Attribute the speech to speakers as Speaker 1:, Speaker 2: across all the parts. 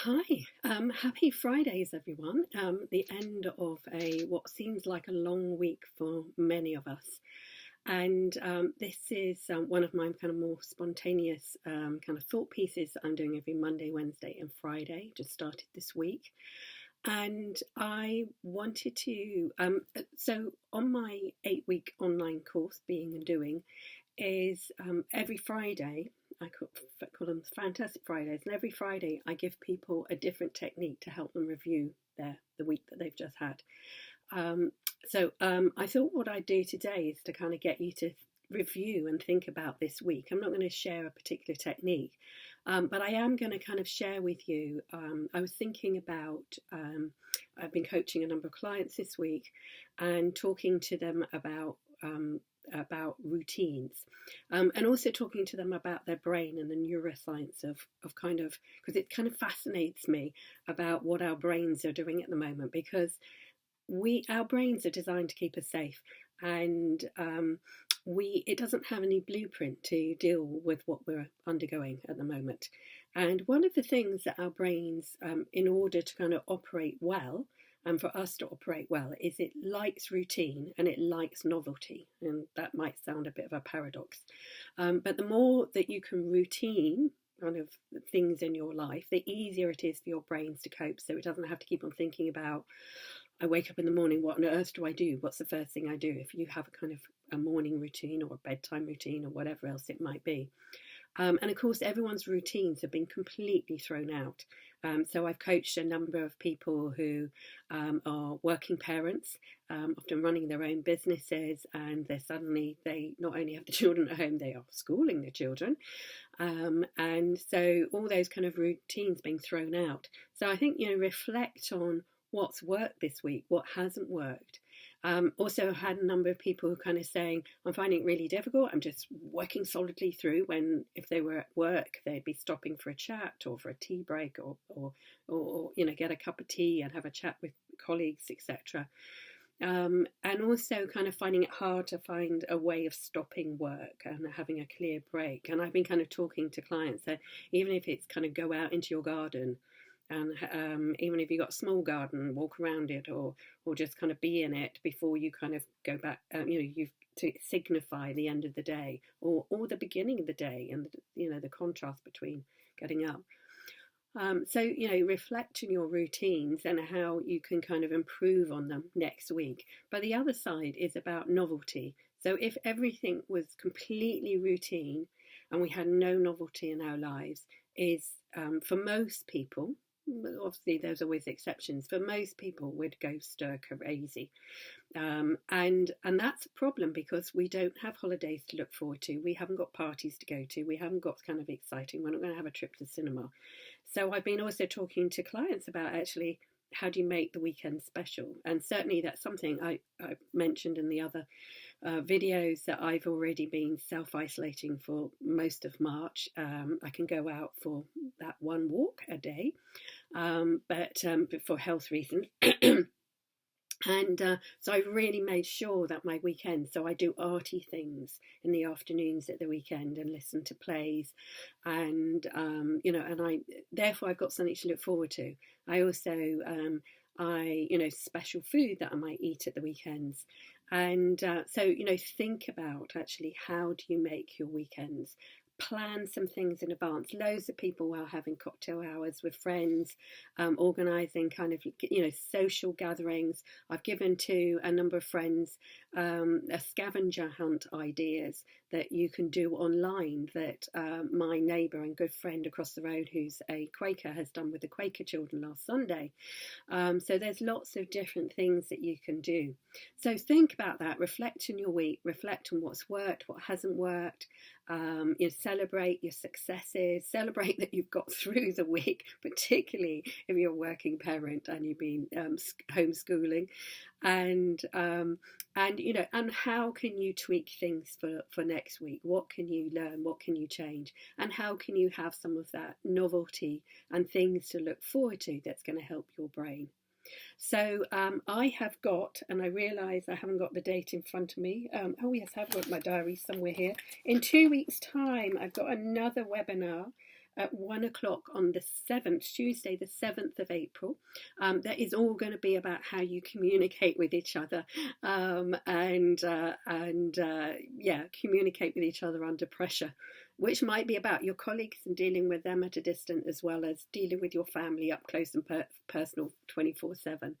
Speaker 1: Hi, happy Fridays, everyone. The end of a what seems like a long week for many of us, and this is one of my kind of more spontaneous kind of thought pieces that I'm doing every Monday, Wednesday, and Friday. Just started this week, and I wanted to. So on my 8-week online course, Being and Doing, is every Friday. I call them Fantastic Fridays, and every Friday I give people a different technique to help them review the week that they've just had. Um, so I thought what I'd do today is to kind of get you to review and think about this week. I'm not going to share a particular technique, but I am going to kind of share with you. I was thinking about, I've been coaching a number of clients this week and talking to them about routines, and also talking to them about their brain and the neuroscience of kind of, because it kind of fascinates me about what our brains are doing at the moment, because our brains are designed to keep us safe, and it doesn't have any blueprint to deal with what we're undergoing at the moment. And one of the things that our brains, in order to kind of operate well, and for us to operate well, is it likes routine and it likes novelty. And that might sound a bit of a paradox. But the more that you can routine kind of things in your life, the easier it is for your brains to cope. So it doesn't have to keep on thinking about, I wake up in the morning, what on earth do I do? What's the first thing I do? If you have a kind of a morning routine or a bedtime routine or whatever else it might be. And of course, everyone's routines have been completely thrown out. So I've coached a number of people who are working parents, often running their own businesses, and they not only have the children at home, they are schooling the children. And so all those kind of routines being thrown out. So I think, reflect on what's worked this week, what hasn't worked. Also had a number of people kind of saying, I'm finding it really difficult. I'm just working solidly through, when if they were at work, they'd be stopping for a chat or for a tea break, or get a cup of tea and have a chat with colleagues, etc. And also kind of finding it hard to find a way of stopping work and having a clear break. And I've been kind of talking to clients that even if it's kind of go out into your garden, and even if you've got a small garden, walk around it, or just kind of be in it before you kind of go back. You've to signify the end of the day, or the beginning of the day, and the contrast between getting up. So reflect on your routines and how you can kind of improve on them next week. But the other side is about novelty. So if everything was completely routine and we had no novelty in our lives, is for most people, obviously there's always exceptions, for most people would go stir crazy. And that's a problem, because we don't have holidays to look forward to. We haven't got parties to go to. We haven't got kind of exciting. We're not going to have a trip to the cinema. So I've been also talking to clients about, actually, how do you make the weekend special? And certainly that's something I mentioned in the other videos, that I've already been self-isolating for most of March. I can go out for that one walk a day, but for health reasons. And so I've really made sure that my weekend, so I do arty things in the afternoons at the weekend and listen to plays, and and therefore I've got something to look forward to. I also special food that I might eat at the weekends, and so think about, actually, how do you make your weekends. Plan some things in advance. Loads of people are having cocktail hours with friends, organising kind of social gatherings. I've given to a number of friends a scavenger hunt ideas that you can do online, that my neighbour and good friend across the road, who's a Quaker, has done with the Quaker children last Sunday. So there's lots of different things that you can do. So think about that, reflect on your week, reflect on what's worked, what hasn't worked. Celebrate your successes, celebrate that you've got through the week, particularly if you're a working parent and you've been homeschooling, and how can you tweak things for next week? What can you learn? What can you change? And how can you have some of that novelty and things to look forward to that's going to help your brain? So I have got, and I realise I haven't got the date in front of me. Oh yes, I've got my diary somewhere here. In 2 weeks' time, I've got another webinar at 1 o'clock on the 7th, Tuesday, the 7th of April. That is all going to be about how you communicate with each other, yeah, communicate with each other under pressure, which might be about your colleagues and dealing with them at a distance, as well as dealing with your family up close and personal 24/7.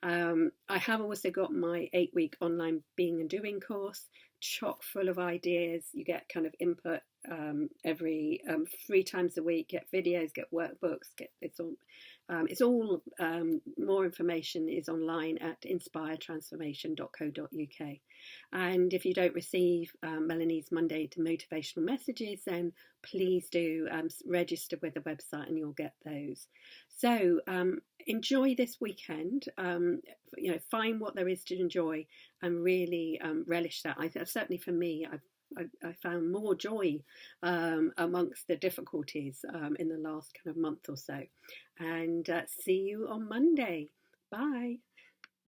Speaker 1: I have also got my 8-week online being and doing course, chock full of ideas. You get kind of input every 3 times a week, get videos, get workbooks, it's all more information is online at inspiretransformation.co.uk. And if you don't receive Melanie's Monday to motivational messages, then please do register with the website and you'll get those. So enjoy this weekend. Find what there is to enjoy and really relish that. Certainly for me, I found more joy amongst the difficulties in the last kind of month or so. And see you on Monday. Bye.